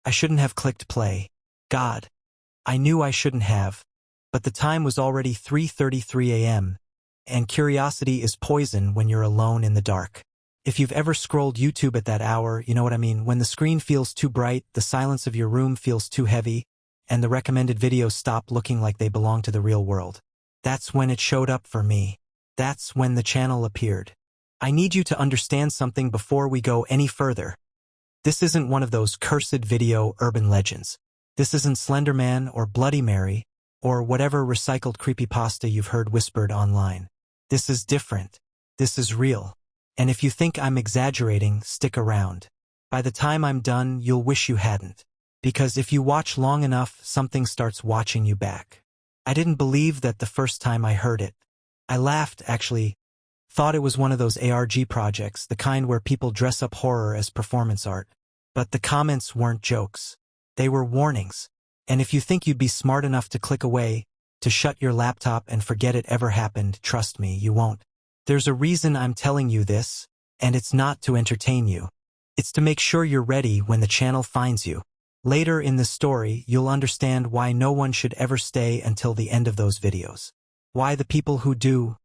I shouldn't have clicked play. God. I knew I shouldn't have. But the time was already 3:33 a.m., and curiosity is poison when you're alone in the dark. If you've ever scrolled YouTube at that hour, you know what I mean. When the screen feels too bright, the silence of your room feels too heavy, and the recommended videos stop looking like they belong to the real world. That's when it showed up for me. That's when the channel appeared. I need you to understand something before we go any further. This isn't one of those cursed video urban legends. This isn't Slender Man or Bloody Mary, or whatever recycled creepypasta you've heard whispered online. This is different. This is real. And if you think I'm exaggerating, stick around. By the time I'm done, you'll wish you hadn't. Because if you watch long enough, something starts watching you back. I didn't believe that the first time I heard it. I laughed, actually. Thought it was one of those ARG projects, the kind where people dress up horror as performance art. But the comments weren't jokes. They were warnings. And if you think you'd be smart enough to click away, to shut your laptop and forget it ever happened, trust me, you won't. There's a reason I'm telling you this, and it's not to entertain you. It's to make sure you're ready when the channel finds you. Later in the story, you'll understand why no one should ever stay until the end of those videos. Why the people who do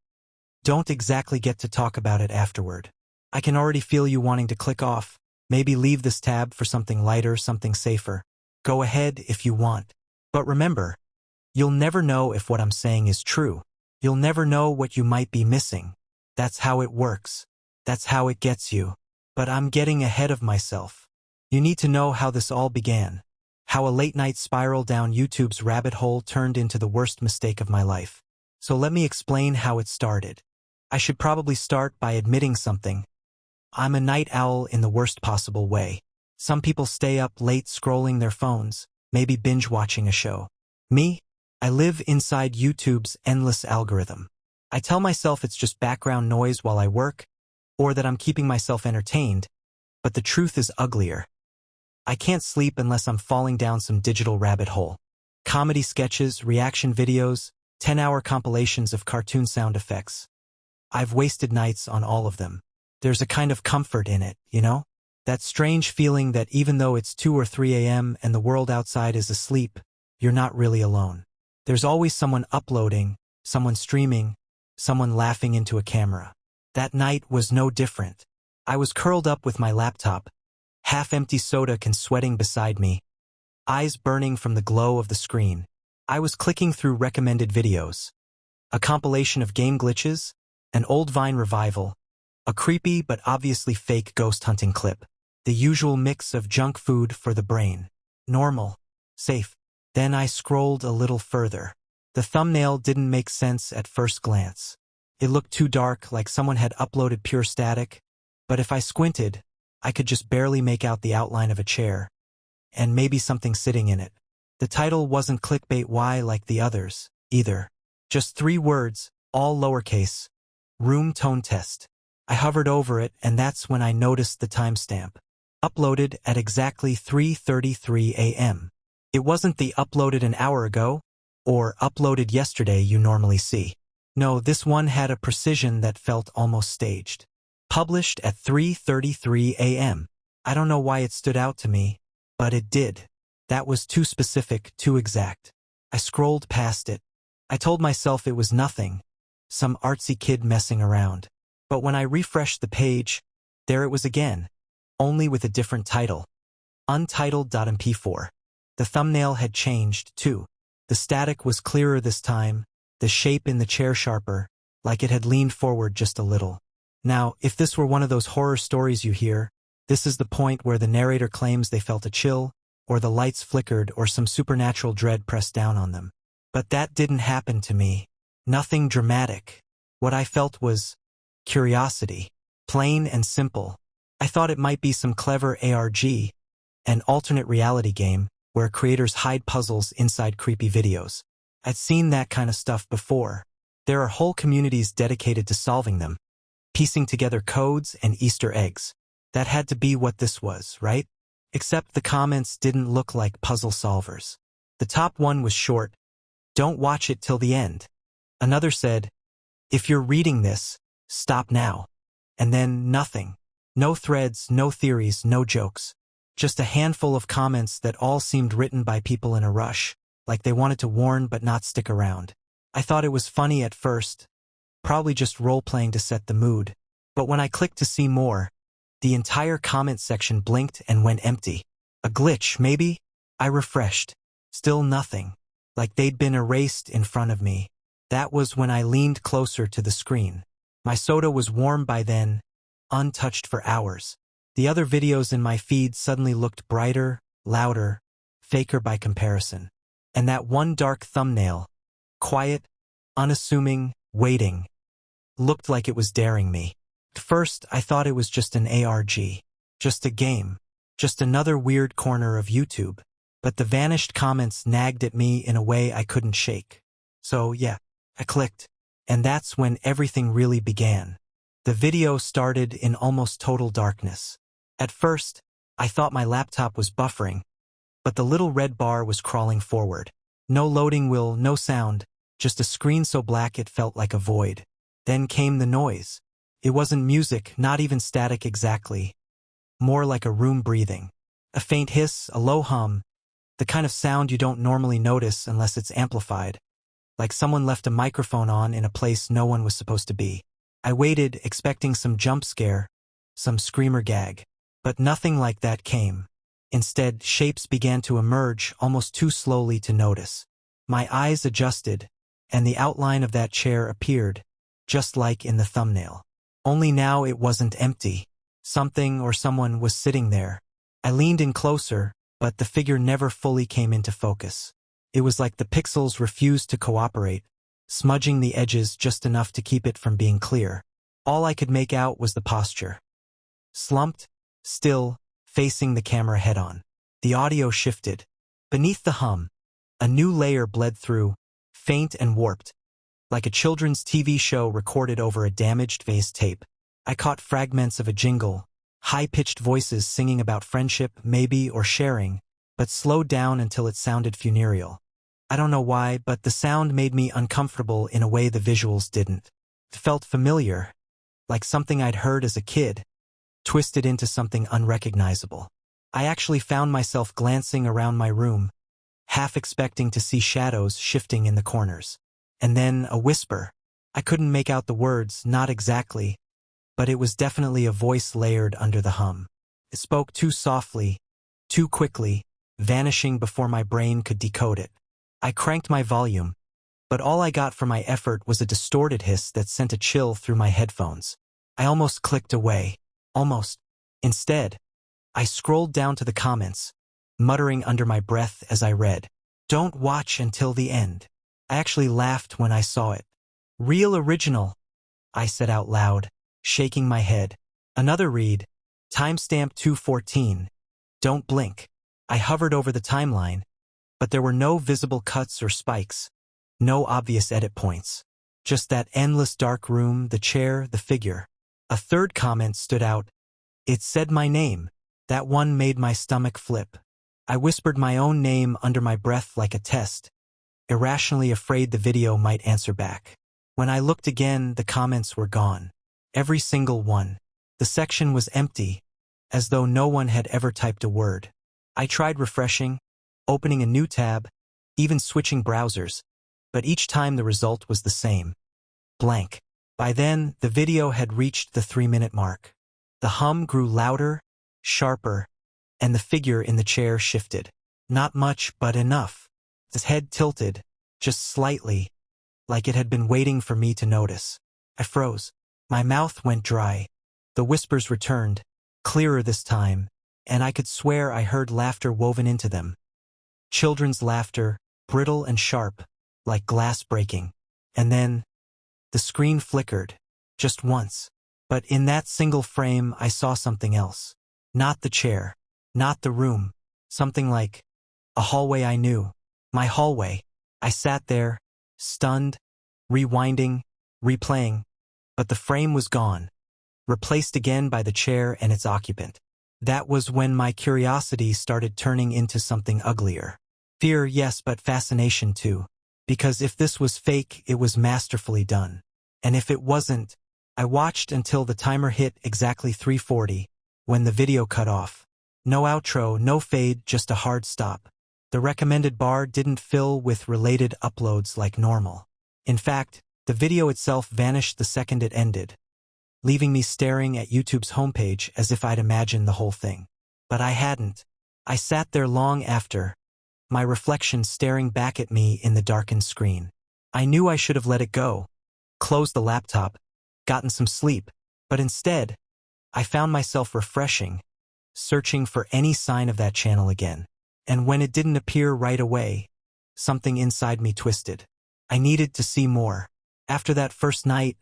don't exactly get to talk about it afterward. I can already feel you wanting to click off, maybe leave this tab for something lighter, something safer. Go ahead if you want. But remember, you'll never know if what I'm saying is true. You'll never know what you might be missing. That's how it works. That's how it gets you. But I'm getting ahead of myself. You need to know how this all began. How a late-night spiral down YouTube's rabbit hole turned into the worst mistake of my life. So let me explain how it started. I should probably start by admitting something. I'm a night owl in the worst possible way. Some people stay up late scrolling their phones, maybe binge-watching a show. Me? I live inside YouTube's endless algorithm. I tell myself it's just background noise while I work, or that I'm keeping myself entertained, but the truth is uglier. I can't sleep unless I'm falling down some digital rabbit hole. Comedy sketches, reaction videos, 10-hour compilations of cartoon sound effects. I've wasted nights on all of them. There's a kind of comfort in it, you know? That strange feeling that even though it's 2 or 3 a.m. and the world outside is asleep, you're not really alone. There's always someone uploading, someone streaming, someone laughing into a camera. That night was no different. I was curled up with my laptop, half-empty soda can sweating beside me, eyes burning from the glow of the screen. I was clicking through recommended videos. A compilation of game glitches, an old Vine revival, a creepy but obviously fake ghost hunting clip. The usual mix of junk food for the brain. Normal. Safe. Then I scrolled a little further. The thumbnail didn't make sense at first glance. It looked too dark, like someone had uploaded pure static, but if I squinted, I could just barely make out the outline of a chair, and maybe something sitting in it. The title wasn't clickbait like the others, either. Just 3 words, all lowercase. Room tone test. I hovered over it, and that's when I noticed the timestamp. Uploaded at exactly 3:33 a.m. It wasn't the uploaded an hour ago, or uploaded yesterday you normally see. No, this one had a precision that felt almost staged. Published at 3:33 a.m. I don't know why it stood out to me, but it did. That was too specific, too exact. I scrolled past it. I told myself it was nothing, some artsy kid messing around. But when I refreshed the page, there it was again, only with a different title. Untitled.mp4. The thumbnail had changed, too. The static was clearer this time, the shape in the chair sharper, like it had leaned forward just a little. Now, if this were one of those horror stories you hear, this is the point where the narrator claims they felt a chill, or the lights flickered, or some supernatural dread pressed down on them. But that didn't happen to me. Nothing dramatic. What I felt was curiosity. Plain and simple. I thought it might be some clever ARG, an alternate reality game, where creators hide puzzles inside creepy videos. I'd seen that kind of stuff before. There are whole communities dedicated to solving them, piecing together codes and Easter eggs. That had to be what this was, right? Except the comments didn't look like puzzle solvers. The top one was short, "Don't watch it till the end." Another said, "If you're reading this, stop now." And then nothing. No threads, no theories, no jokes. Just a handful of comments that all seemed written by people in a rush, like they wanted to warn but not stick around. I thought it was funny at first, probably just role-playing to set the mood. But when I clicked to see more, the entire comment section blinked and went empty. A glitch, maybe? I refreshed. Still nothing. Like they'd been erased in front of me. That was when I leaned closer to the screen. My soda was warm by then, untouched for hours. The other videos in my feed suddenly looked brighter, louder, faker by comparison. And that one dark thumbnail, quiet, unassuming, waiting, looked like it was daring me. At first, I thought it was just an ARG. Just a game. Just another weird corner of YouTube. But the vanished comments nagged at me in a way I couldn't shake. So yeah, I clicked. And that's when everything really began. The video started in almost total darkness. At first, I thought my laptop was buffering, but the little red bar was crawling forward. No loading wheel, no sound, just a screen so black it felt like a void. Then came the noise. It wasn't music, not even static exactly. More like a room breathing. A faint hiss, a low hum, the kind of sound you don't normally notice unless it's amplified. Like someone left a microphone on in a place no one was supposed to be. I waited, expecting some jump scare, some screamer gag. But nothing like that came. Instead, shapes began to emerge almost too slowly to notice. My eyes adjusted, and the outline of that chair appeared, just like in the thumbnail. Only now it wasn't empty. Something or someone was sitting there. I leaned in closer, but the figure never fully came into focus. It was like the pixels refused to cooperate, smudging the edges just enough to keep it from being clear. All I could make out was the posture. Slumped, still, facing the camera head-on. The audio shifted. Beneath the hum, a new layer bled through, faint and warped, like a children's TV show recorded over a damaged vase tape. I caught fragments of a jingle, high-pitched voices singing about friendship, maybe, or sharing, but slowed down until it sounded funereal. I don't know why, but the sound made me uncomfortable in a way the visuals didn't. It felt familiar, like something I'd heard as a kid, twisted into something unrecognizable. I actually found myself glancing around my room, half expecting to see shadows shifting in the corners. And then a whisper. I couldn't make out the words, not exactly, but it was definitely a voice layered under the hum. It spoke too softly, too quickly, vanishing before my brain could decode it. I cranked my volume, but all I got for my effort was a distorted hiss that sent a chill through my headphones. I almost clicked away. Almost. Instead, I scrolled down to the comments, muttering under my breath as I read, "Don't watch until the end." I actually laughed when I saw it. "Real original," I said out loud, shaking my head. Another read, "Timestamp 2:14. Don't blink." I hovered over the timeline, but there were no visible cuts or spikes, no obvious edit points. Just that endless dark room, the chair, the figure. A third comment stood out. It said my name. That one made my stomach flip. I whispered my own name under my breath like a test, irrationally afraid the video might answer back. When I looked again, the comments were gone. Every single one. The section was empty, as though no one had ever typed a word. I tried refreshing, opening a new tab, even switching browsers, but each time the result was the same. Blank. By then, the video had reached the 3-minute mark. The hum grew louder, sharper, and the figure in the chair shifted. Not much, but enough. His head tilted, just slightly, like it had been waiting for me to notice. I froze. My mouth went dry. The whispers returned, clearer this time, and I could swear I heard laughter woven into them. Children's laughter, brittle and sharp, like glass breaking. And then, the screen flickered, just once. But in that single frame, I saw something else. Not the chair, not the room, something like a hallway I knew. My hallway. I sat there, stunned, rewinding, replaying, but the frame was gone, replaced again by the chair and its occupant. That was when my curiosity started turning into something uglier. Fear, yes, but fascination too. Because if this was fake, it was masterfully done. And if it wasn't, I watched until the timer hit exactly 3:40, when the video cut off. No outro, no fade, just a hard stop. The recommended bar didn't fill with related uploads like normal. In fact, the video itself vanished the second it ended, leaving me staring at YouTube's homepage as if I'd imagined the whole thing. But I hadn't. I sat there long after, my reflection staring back at me in the darkened screen. I knew I should have let it go, closed the laptop, gotten some sleep, but instead, I found myself refreshing, searching for any sign of that channel again. And when it didn't appear right away, something inside me twisted. I needed to see more. After that first night,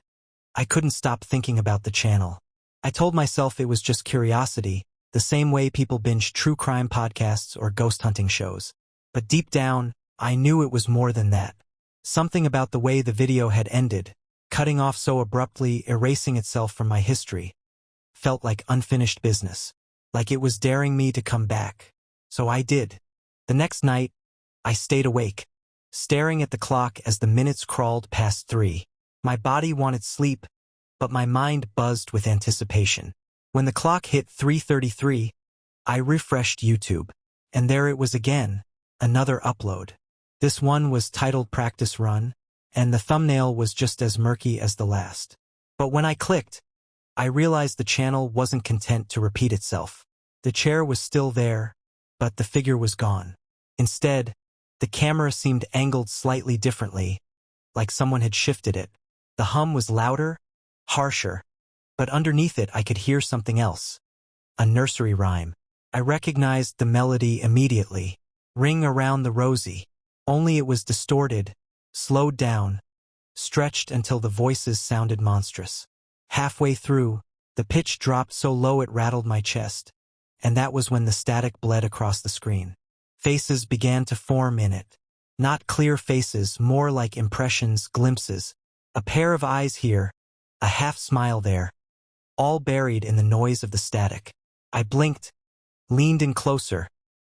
I couldn't stop thinking about the channel. I told myself it was just curiosity, the same way people binge true crime podcasts or ghost hunting shows. But deep down, I knew it was more than that. Something about the way the video had ended, cutting off so abruptly, erasing itself from my history, felt like unfinished business, like it was daring me to come back. So I did. The next night, I stayed awake, staring at the clock as the minutes crawled past 3. My body wanted sleep, but my mind buzzed with anticipation. When the clock hit 3:33, I refreshed YouTube, and there it was again, another upload. This one was titled Practice Run, and the thumbnail was just as murky as the last. But when I clicked, I realized the channel wasn't content to repeat itself. The chair was still there, but the figure was gone. Instead, the camera seemed angled slightly differently, like someone had shifted it. The hum was louder, harsher, but underneath it I could hear something else. A nursery rhyme. I recognized the melody immediately. Ring around the rosy. Only it was distorted, slowed down, stretched until the voices sounded monstrous. Halfway through, the pitch dropped so low it rattled my chest, and that was when the static bled across the screen. Faces began to form in it. Not clear faces, more like impressions, glimpses. A pair of eyes here, a half smile there, all buried in the noise of the static. I blinked, leaned in closer,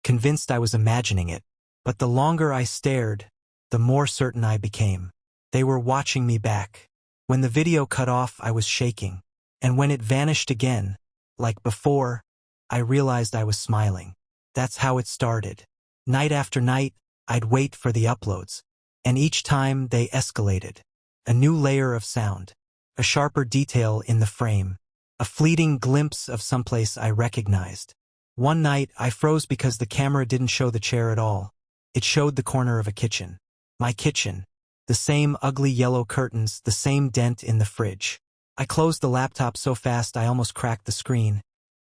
convinced I was imagining it. But the longer I stared, the more certain I became. They were watching me back. When the video cut off, I was shaking. And when it vanished again, like before, I realized I was smiling. That's how it started. Night after night, I'd wait for the uploads. And each time they escalated. A new layer of sound. A sharper detail in the frame. A fleeting glimpse of someplace I recognized. One night, I froze because the camera didn't show the chair at all. It showed the corner of a kitchen. My kitchen. The same ugly yellow curtains, the same dent in the fridge. I closed the laptop so fast I almost cracked the screen.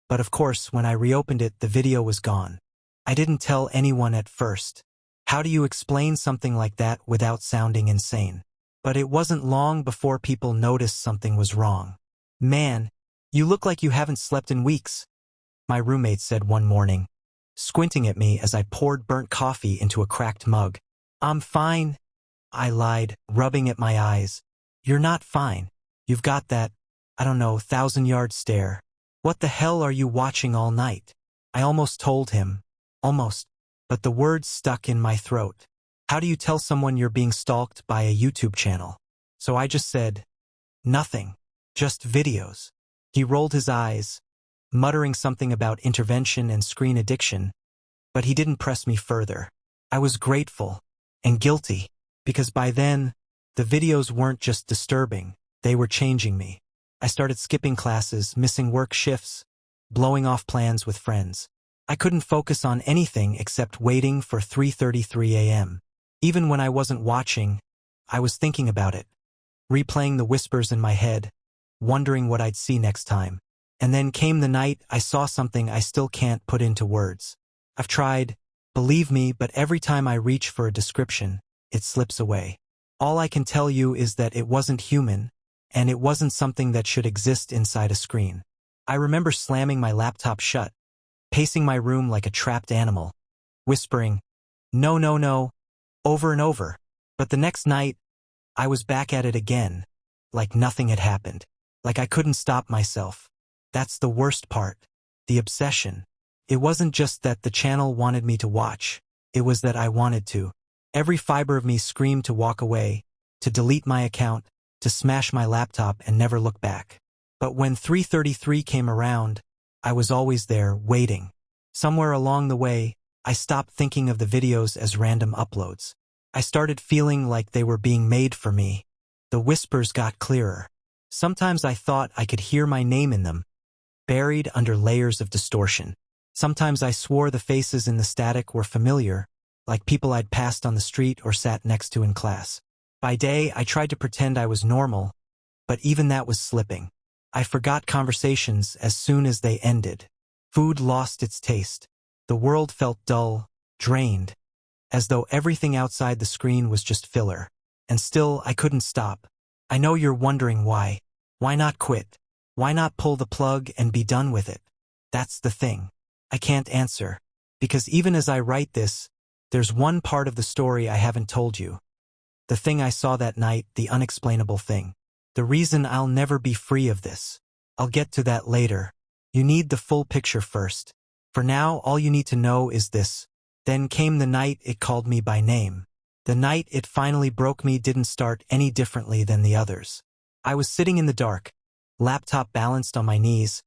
But of course, when I reopened it, the video was gone. I didn't tell anyone at first. How do you explain something like that without sounding insane? But it wasn't long before people noticed something was wrong. "Man, you look like you haven't slept in weeks," my roommate said one morning, squinting at me as I poured burnt coffee into a cracked mug. "I'm fine," I lied, rubbing at my eyes. "You're not fine. You've got that, I don't know, 1,000-yard stare. What the hell are you watching all night?" I almost told him. Almost. But the words stuck in my throat. How do you tell someone you're being stalked by a YouTube channel? So I just said, "Nothing. Just videos." He rolled his eyes, muttering something about intervention and screen addiction, but he didn't press me further. I was grateful and guilty, because by then, the videos weren't just disturbing, they were changing me. I started skipping classes, missing work shifts, blowing off plans with friends. I couldn't focus on anything except waiting for 3:33 a.m. Even when I wasn't watching, I was thinking about it, replaying the whispers in my head, wondering what I'd see next time. And then came the night I saw something I still can't put into words. I've tried, believe me, but every time I reach for a description, it slips away. All I can tell you is that it wasn't human, and it wasn't something that should exist inside a screen. I remember slamming my laptop shut, pacing my room like a trapped animal, whispering, "No, no, no," over and over. But the next night, I was back at it again, like nothing had happened, like I couldn't stop myself. That's the worst part. The obsession. It wasn't just that the channel wanted me to watch, it was that I wanted to. Every fiber of me screamed to walk away, to delete my account, to smash my laptop and never look back. But when 3:33 came around, I was always there, waiting. Somewhere along the way, I stopped thinking of the videos as random uploads. I started feeling like they were being made for me. The whispers got clearer. Sometimes I thought I could hear my name in them, buried under layers of distortion. Sometimes I swore the faces in the static were familiar, like people I'd passed on the street or sat next to in class. By day, I tried to pretend I was normal, but even that was slipping. I forgot conversations as soon as they ended. Food lost its taste. The world felt dull, drained, as though everything outside the screen was just filler. And still, I couldn't stop. I know you're wondering why. Why not quit? Why not pull the plug and be done with it? That's the thing. I can't answer. Because even as I write this, there's one part of the story I haven't told you. The thing I saw that night, the unexplainable thing. The reason I'll never be free of this. I'll get to that later. You need the full picture first. For now, all you need to know is this. Then came the night it called me by name. The night it finally broke me didn't start any differently than the others. I was sitting in the dark, laptop balanced on my knees,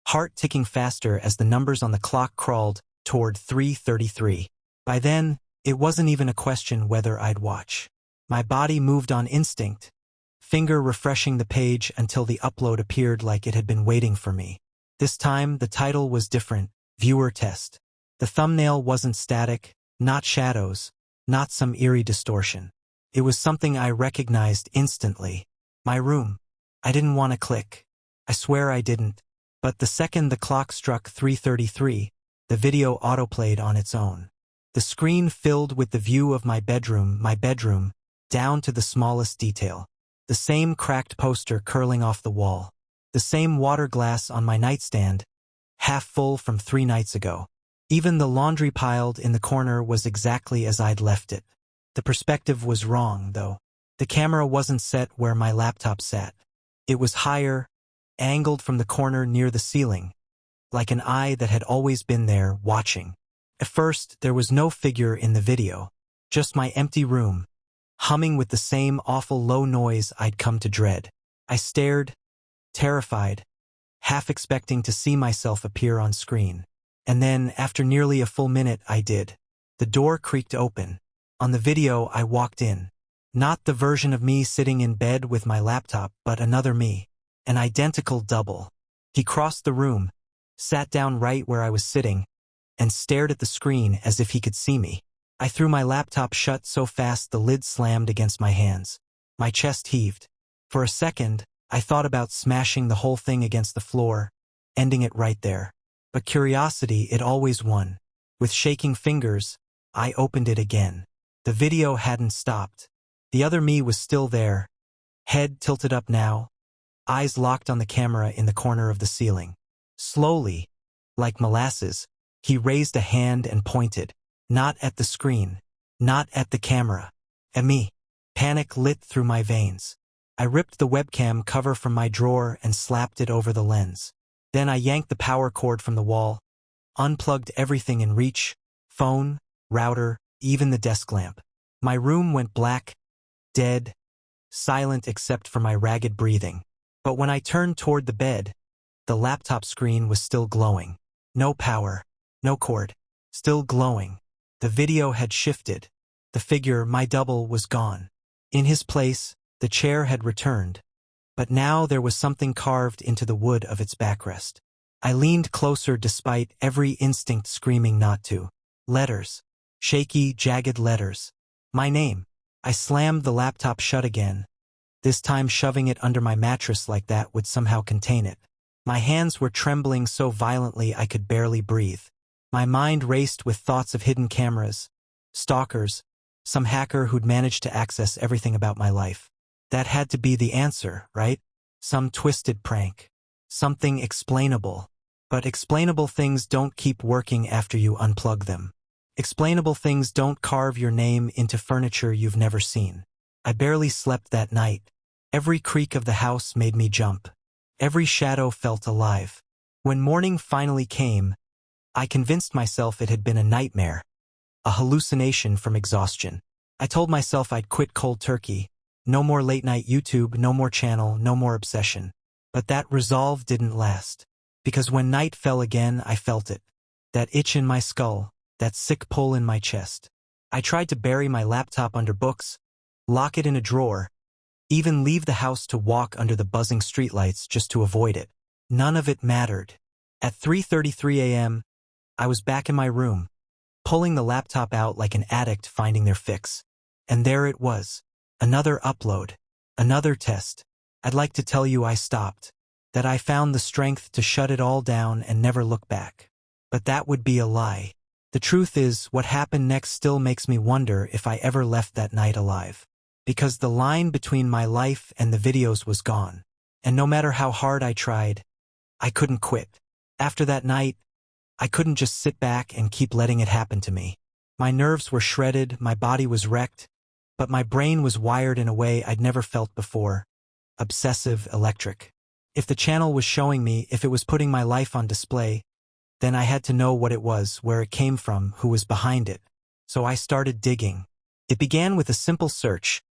heart ticking faster as the numbers on the clock crawled toward 3:33. By then, it wasn't even a question whether I'd watch. My body moved on instinct, finger refreshing the page until the upload appeared like it had been waiting for me. This time, the title was different, Viewer Test. The thumbnail wasn't static, not shadows, not some eerie distortion. It was something I recognized instantly. My room. I didn't want to click. I swear I didn't. But the second the clock struck 3:33, the video autoplayed on its own. The screen filled with the view of my bedroom, down to the smallest detail. The same cracked poster curling off the wall. The same water glass on my nightstand, half full from 3 nights ago. Even the laundry piled in the corner was exactly as I'd left it. The perspective was wrong, though. The camera wasn't set where my laptop sat. It was higher, angled from the corner near the ceiling, like an eye that had always been there, watching. At first, there was no figure in the video, just my empty room, humming with the same awful low noise I'd come to dread. I stared, terrified, half expecting to see myself appear on screen. And then, after nearly a full minute, I did. The door creaked open. On the video, I walked in. Not the version of me sitting in bed with my laptop, but another me. An identical double. He crossed the room, sat down right where I was sitting, and stared at the screen as if he could see me. I threw my laptop shut so fast the lid slammed against my hands. My chest heaved. For a second, I thought about smashing the whole thing against the floor, ending it right there. But curiosity, it always won. With shaking fingers, I opened it again. The video hadn't stopped. The other me was still there, head tilted up now, eyes locked on the camera in the corner of the ceiling. Slowly, like molasses, he raised a hand and pointed, not at the screen, not at the camera, at me. Panic lit through my veins. I ripped the webcam cover from my drawer and slapped it over the lens. Then I yanked the power cord from the wall, unplugged everything in reach, phone, router, even the desk lamp. My room went black, dead, silent except for my ragged breathing. But when I turned toward the bed, the laptop screen was still glowing. No power, no cord, still glowing. The video had shifted. The figure, my double, was gone. In his place, the chair had returned. But now there was something carved into the wood of its backrest. I leaned closer despite every instinct screaming not to. Letters. Shaky, jagged letters. My name. I slammed the laptop shut again, this time shoving it under my mattress like that would somehow contain it. My hands were trembling so violently I could barely breathe. My mind raced with thoughts of hidden cameras, stalkers, some hacker who'd managed to access everything about my life. That had to be the answer, right? Some twisted prank. Something explainable. But explainable things don't keep working after you unplug them. Explainable things don't carve your name into furniture you've never seen. I barely slept that night. Every creak of the house made me jump. Every shadow felt alive. When morning finally came, I convinced myself it had been a nightmare, a hallucination from exhaustion. I told myself I'd quit cold turkey. No more late-night YouTube, no more channel, no more obsession. But that resolve didn't last. Because when night fell again, I felt it. that itch in my skull, that sick pull in my chest. I tried to bury my laptop under books, lock it in a drawer, even leave the house to walk under the buzzing streetlights just to avoid it. None of it mattered. At 3:33 a.m., I was back in my room, pulling the laptop out like an addict finding their fix. And there it was. Another upload. Another test. I'd like to tell you I stopped, that I found the strength to shut it all down and never look back. But that would be a lie. The truth is, what happened next still makes me wonder if I ever left that night alive. Because the line between my life and the videos was gone. And no matter how hard I tried, I couldn't quit. After that night, I couldn't just sit back and keep letting it happen to me. My nerves were shredded, my body was wrecked, but my brain was wired in a way I'd never felt before. Obsessive, electric. If the channel was showing me, if it was putting my life on display, then I had to know what it was, where it came from, who was behind it. So I started digging. It began with a simple search.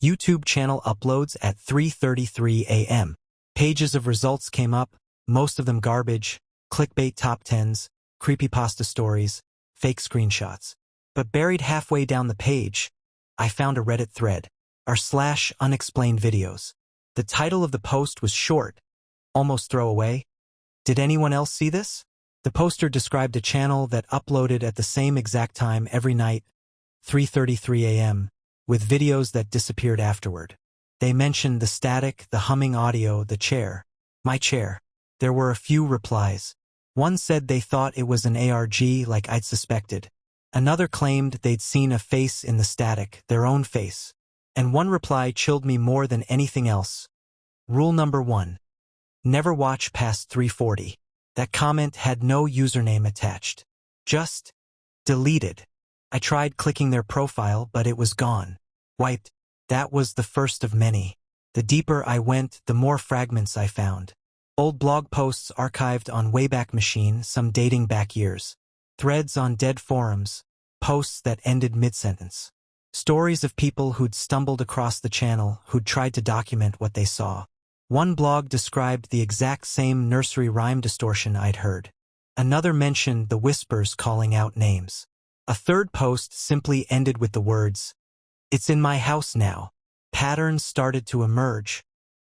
YouTube channel uploads at 3:33 a.m. Pages of results came up, most of them garbage, clickbait top 10s, creepypasta stories, fake screenshots. But buried halfway down the page, I found a Reddit thread, r/unexplained videos. The title of the post was short, almost throwaway. Did anyone else see this? The poster described a channel that uploaded at the same exact time every night, 3:33 a.m., with videos that disappeared afterward. They mentioned the static, the humming audio, the chair. My chair. There were a few replies. One said they thought it was an ARG like I'd suspected. Another claimed they'd seen a face in the static, their own face. And one reply chilled me more than anything else. Rule number 1. Never watch past 3:40. That comment had no username attached. Just deleted. I tried clicking their profile, but it was gone. Wiped. That was the first of many. The deeper I went, the more fragments I found. Old blog posts archived on Wayback Machine, some dating back years. Threads on dead forums. Posts that ended mid-sentence. Stories of people who'd stumbled across the channel, who'd tried to document what they saw. One blog described the exact same nursery rhyme distortion I'd heard. Another mentioned the whispers calling out names. A third post simply ended with the words, "It's in my house now." Patterns started to emerge,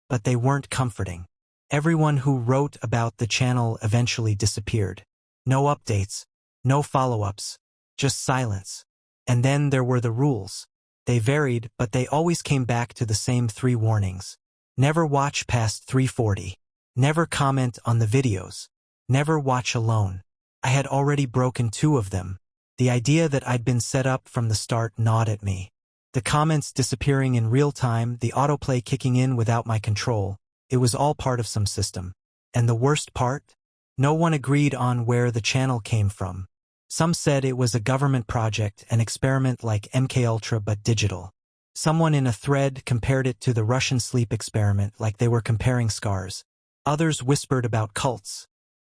but they weren't comforting. Everyone who wrote about the channel eventually disappeared. No updates, no follow-ups, just silence. And then there were the rules. They varied, but they always came back to the same 3 warnings. Never watch past 3:40. Never comment on the videos. Never watch alone. I had already broken 2 of them. The idea that I'd been set up from the start gnawed at me. The comments disappearing in real time, the autoplay kicking in without my control. It was all part of some system. And the worst part? No one agreed on where the channel came from. Some said it was a government project, an experiment like MKUltra but digital. Someone in a thread compared it to the Russian sleep experiment like they were comparing scars. Others whispered about cults,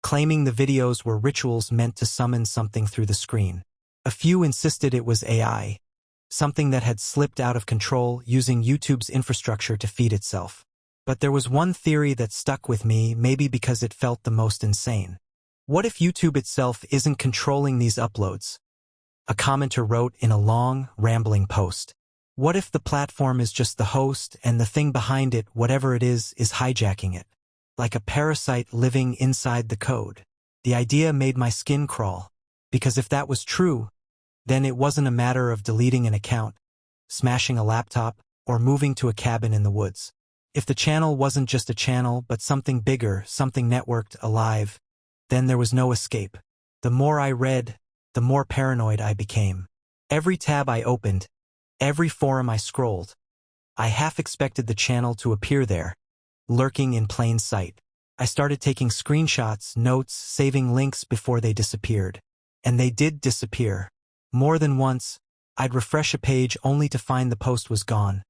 claiming the videos were rituals meant to summon something through the screen. A few insisted it was AI, something that had slipped out of control using YouTube's infrastructure to feed itself. But there was one theory that stuck with me, maybe because it felt the most insane. What if YouTube itself isn't controlling these uploads? A commenter wrote in a long, rambling post. What if the platform is just the host and the thing behind it, whatever it is hijacking it? Like a parasite living inside the code. The idea made my skin crawl. Because if that was true, then it wasn't a matter of deleting an account, smashing a laptop, or moving to a cabin in the woods. If the channel wasn't just a channel but something bigger, something networked, alive, then there was no escape. The more I read, the more paranoid I became. Every tab I opened, every forum I scrolled, I half expected the channel to appear there, lurking in plain sight. I started taking screenshots, notes, saving links before they disappeared. And they did disappear. More than once, I'd refresh a page only to find the post was gone,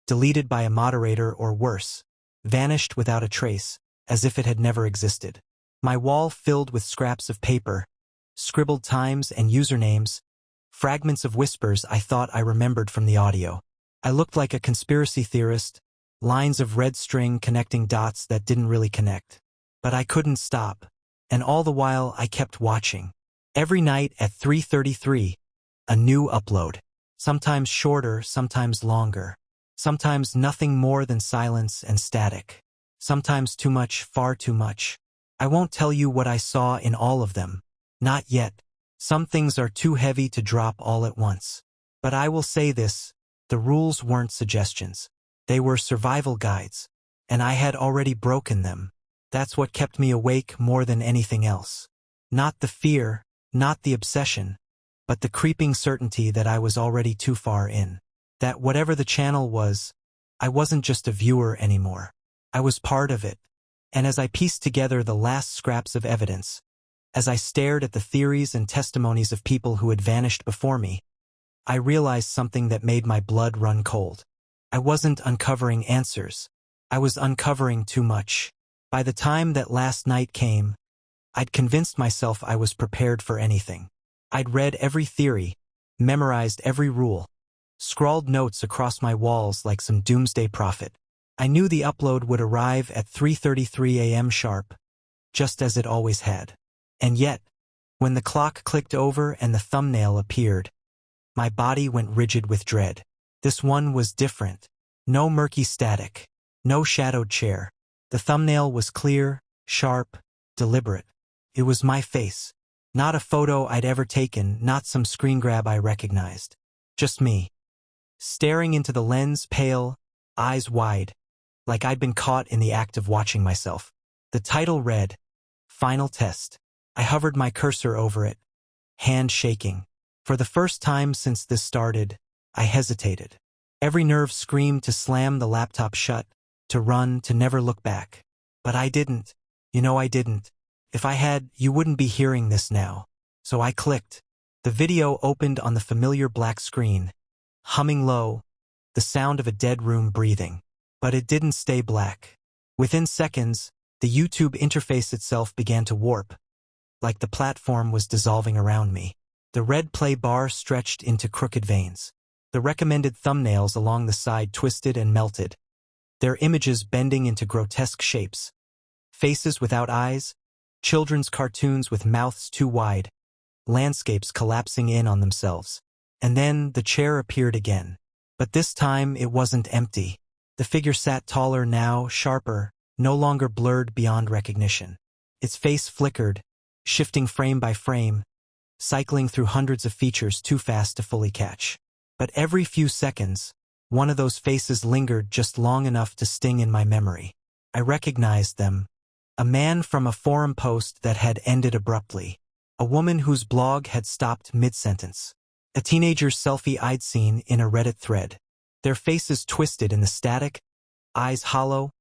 deleted by a moderator or worse, vanished without a trace, as if it had never existed. My wall filled with scraps of paper, scribbled times and usernames, fragments of whispers I thought I remembered from the audio. I looked like a conspiracy theorist, lines of red string connecting dots that didn't really connect. But I couldn't stop, and all the while I kept watching. Every night at 3:33, a new upload. Sometimes shorter, sometimes longer. Sometimes nothing more than silence and static. Sometimes too much, far too much. I won't tell you what I saw in all of them. Not yet. Some things are too heavy to drop all at once. But I will say this, the rules weren't suggestions. They were survival guides. And I had already broken them. That's what kept me awake more than anything else. Not the fear, not the obsession, but the creeping certainty that I was already too far in. That whatever the channel was, I wasn't just a viewer anymore. I was part of it. And as I pieced together the last scraps of evidence, as I stared at the theories and testimonies of people who had vanished before me, I realized something that made my blood run cold. I wasn't uncovering answers. I was uncovering too much. By the time that last night came, I'd convinced myself I was prepared for anything. I'd read every theory, memorized every rule, scrawled notes across my walls like some doomsday prophet. I knew the upload would arrive at 3:33 a.m. sharp, just as it always had. And yet, when the clock clicked over and the thumbnail appeared, my body went rigid with dread. This one was different. No murky static. No shadowed chair. The thumbnail was clear, sharp, deliberate. It was my face. Not a photo I'd ever taken, not some screen grab I recognized. Just me. Staring into the lens, pale, eyes wide, like I'd been caught in the act of watching myself. The title read, Final Test. I hovered my cursor over it, hand shaking. For the first time since this started, I hesitated. Every nerve screamed to slam the laptop shut, to run, to never look back. But I didn't. You know I didn't. If I had, you wouldn't be hearing this now. So I clicked. The video opened on the familiar black screen, humming low, the sound of a dead room breathing. But it didn't stay black. Within seconds, the YouTube interface itself began to warp, like the platform was dissolving around me. The red play bar stretched into crooked veins. The recommended thumbnails along the side twisted and melted, their images bending into grotesque shapes. Faces without eyes, children's cartoons with mouths too wide, landscapes collapsing in on themselves. And then the chair appeared again. But this time it wasn't empty. The figure sat taller now, sharper, no longer blurred beyond recognition. Its face flickered, shifting frame by frame, cycling through hundreds of features too fast to fully catch. But every few seconds, one of those faces lingered just long enough to sting in my memory. I recognized them. A man from a forum post that had ended abruptly. A woman whose blog had stopped mid-sentence. A teenager's selfie I'd seen in a Reddit thread. Their faces twisted in the static, eyes hollow,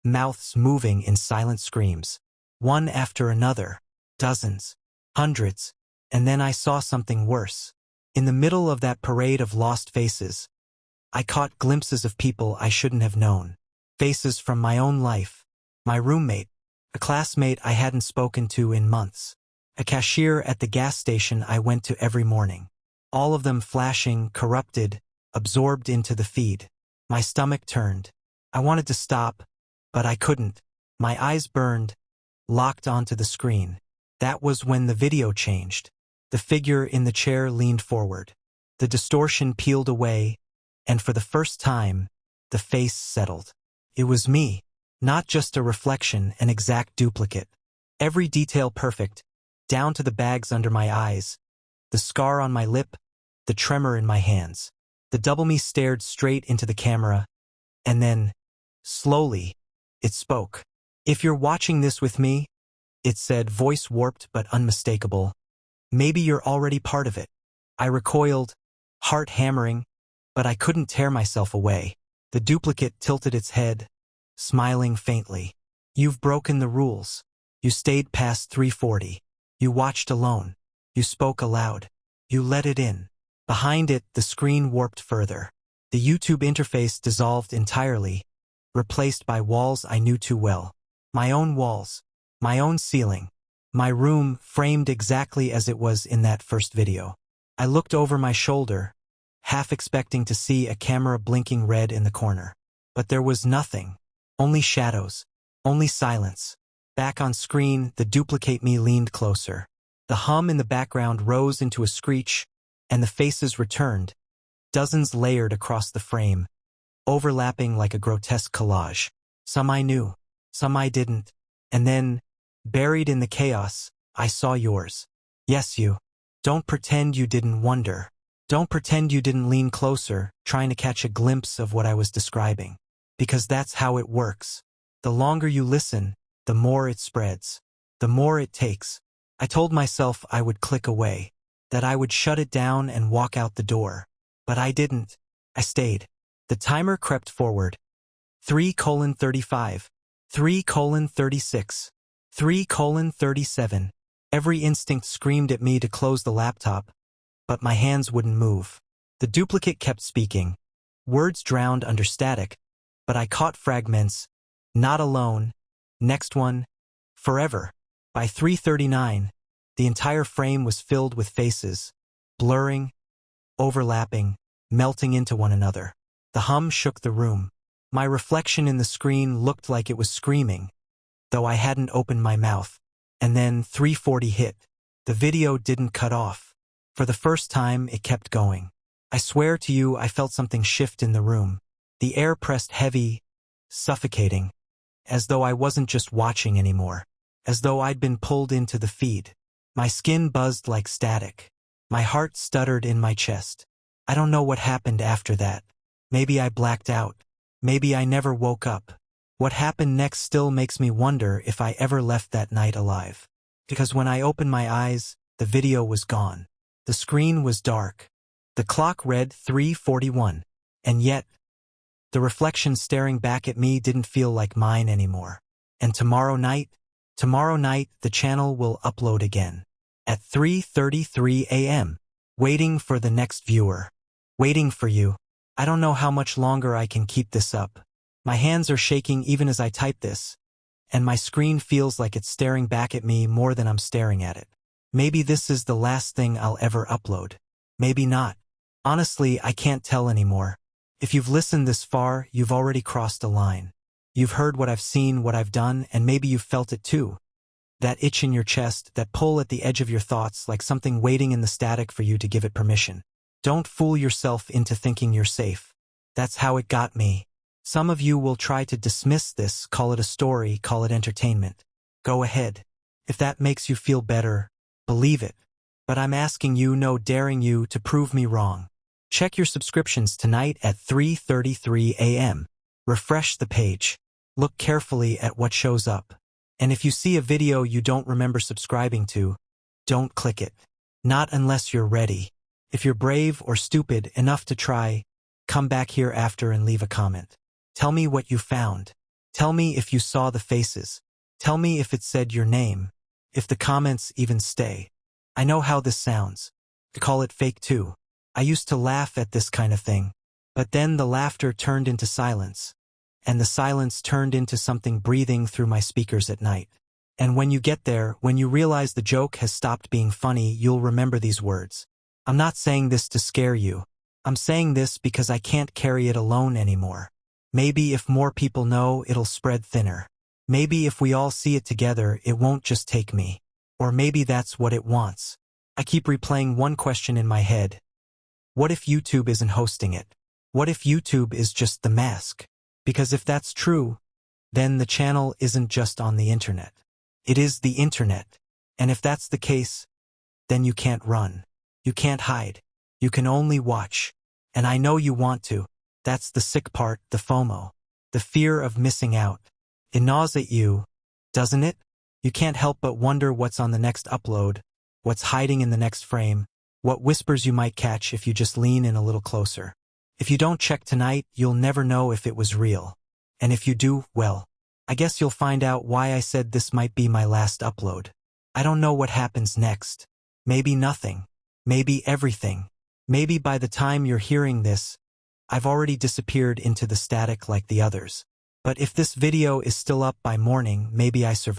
mouths moving in silent screams. One after another. Dozens. Hundreds. And then I saw something worse. In the middle of that parade of lost faces, I caught glimpses of people I shouldn't have known. Faces from my own life. My roommate. A classmate I hadn't spoken to in months. A cashier at the gas station I went to every morning. All of them flashing, corrupted, absorbed into the feed. My stomach turned. I wanted to stop, but I couldn't. My eyes burned, locked onto the screen. That was when the video changed. The figure in the chair leaned forward. The distortion peeled away, and for the first time, the face settled. It was me, not just a reflection, an exact duplicate. Every detail perfect, down to the bags under my eyes, the scar on my lip, the tremor in my hands. The double me stared straight into the camera, and then, slowly, it spoke. If you're watching this with me, it said, voice warped but unmistakable, maybe you're already part of it. I recoiled, heart hammering, but I couldn't tear myself away. The duplicate tilted its head, smiling faintly. You've broken the rules. You stayed past 3:40. You watched alone. You spoke aloud. You let it in. Behind it, the screen warped further. The YouTube interface dissolved entirely, replaced by walls I knew too well. My own walls. My own ceiling. My room, framed exactly as it was in that first video. I looked over my shoulder, half expecting to see a camera blinking red in the corner. But there was nothing. Only shadows. Only silence. Back on screen, the duplicate me leaned closer. The hum in the background rose into a screech, and the faces returned, dozens layered across the frame, overlapping like a grotesque collage. Some I knew, some I didn't, and then, buried in the chaos, I saw yours. Yes, you. Don't pretend you didn't wonder. Don't pretend you didn't lean closer, trying to catch a glimpse of what I was describing. Because that's how it works. The longer you listen, the more it spreads. The more it takes. I told myself I would click away, that I would shut it down and walk out the door. But I didn't. I stayed. The timer crept forward. 3:35. 3:36. 3:37. Every instinct screamed at me to close the laptop, but my hands wouldn't move. The duplicate kept speaking. Words drowned under static, but I caught fragments. Not alone. Next one. Forever. By 3:39, the entire frame was filled with faces, blurring, overlapping, melting into one another. The hum shook the room. My reflection in the screen looked like it was screaming, though I hadn't opened my mouth. And then 3:40 hit. The video didn't cut off. For the first time, it kept going. I swear to you, I felt something shift in the room. The air pressed heavy, suffocating, as though I wasn't just watching anymore, as though I'd been pulled into the feed. My skin buzzed like static. My heart stuttered in my chest. I don't know what happened after that. Maybe I blacked out. Maybe I never woke up. What happened next still makes me wonder if I ever left that night alive. Because when I opened my eyes, the video was gone. The screen was dark. The clock read 3:41. And yet, the reflection staring back at me didn't feel like mine anymore. And tomorrow night, the channel will upload again. At 3:33 a.m. Waiting for the next viewer. Waiting for you. I don't know how much longer I can keep this up. My hands are shaking even as I type this, and my screen feels like it's staring back at me more than I'm staring at it. Maybe this is the last thing I'll ever upload. Maybe not. Honestly, I can't tell anymore. If you've listened this far, you've already crossed a line. You've heard what I've seen, what I've done, and maybe you've felt it too. That itch in your chest, that pull at the edge of your thoughts, like something waiting in the static for you to give it permission. Don't fool yourself into thinking you're safe. That's how it got me. Some of you will try to dismiss this, call it a story, call it entertainment. Go ahead. If that makes you feel better, believe it. But I'm asking you, no, daring you to prove me wrong. Check your subscriptions tonight at 3:33 a.m. Refresh the page. Look carefully at what shows up. And if you see a video you don't remember subscribing to, don't click it. Not unless you're ready. If you're brave or stupid enough to try, come back here after and leave a comment. Tell me what you found. Tell me if you saw the faces. Tell me if it said your name. If the comments even stay. I know how this sounds. To call it fake too. I used to laugh at this kind of thing. But then the laughter turned into silence. And the silence turned into something breathing through my speakers at night. And when you get there, when you realize the joke has stopped being funny, you'll remember these words. I'm not saying this to scare you. I'm saying this because I can't carry it alone anymore. Maybe if more people know, it'll spread thinner. Maybe if we all see it together, it won't just take me. Or maybe that's what it wants. I keep replaying one question in my head. What if YouTube isn't hosting it? What if YouTube is just the mask? Because if that's true, then the channel isn't just on the internet. It is the internet. And if that's the case, then you can't run. You can't hide. You can only watch. And I know you want to. That's the sick part, the FOMO. The fear of missing out. It gnaws at you, doesn't it? You can't help but wonder what's on the next upload, what's hiding in the next frame, what whispers you might catch if you just lean in a little closer. If you don't check tonight, you'll never know if it was real. And if you do, well, I guess you'll find out why I said this might be my last upload. I don't know what happens next. Maybe nothing. Maybe everything. Maybe by the time you're hearing this, I've already disappeared into the static like the others. But if this video is still up by morning, maybe I survived.